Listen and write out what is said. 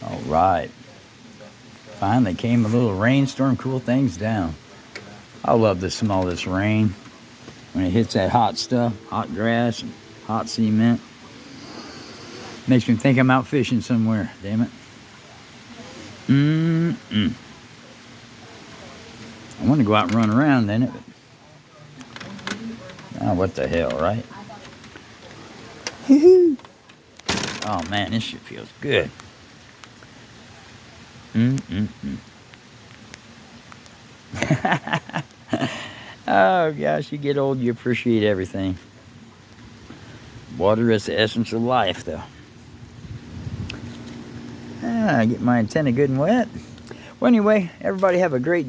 All right. Finally came a little rainstorm, cool things down. I love the smell of this rain when it hits that hot stuff, hot grass, and hot cement. Makes me think I'm out fishing somewhere. Damn it. I want to go out and run around in it. Oh, what the hell, right? Oh man, this shit feels good. Oh gosh, you get old, you appreciate everything. Water is the essence of life, though. Get my antenna good and wet. Well, anyway, everybody have a great day.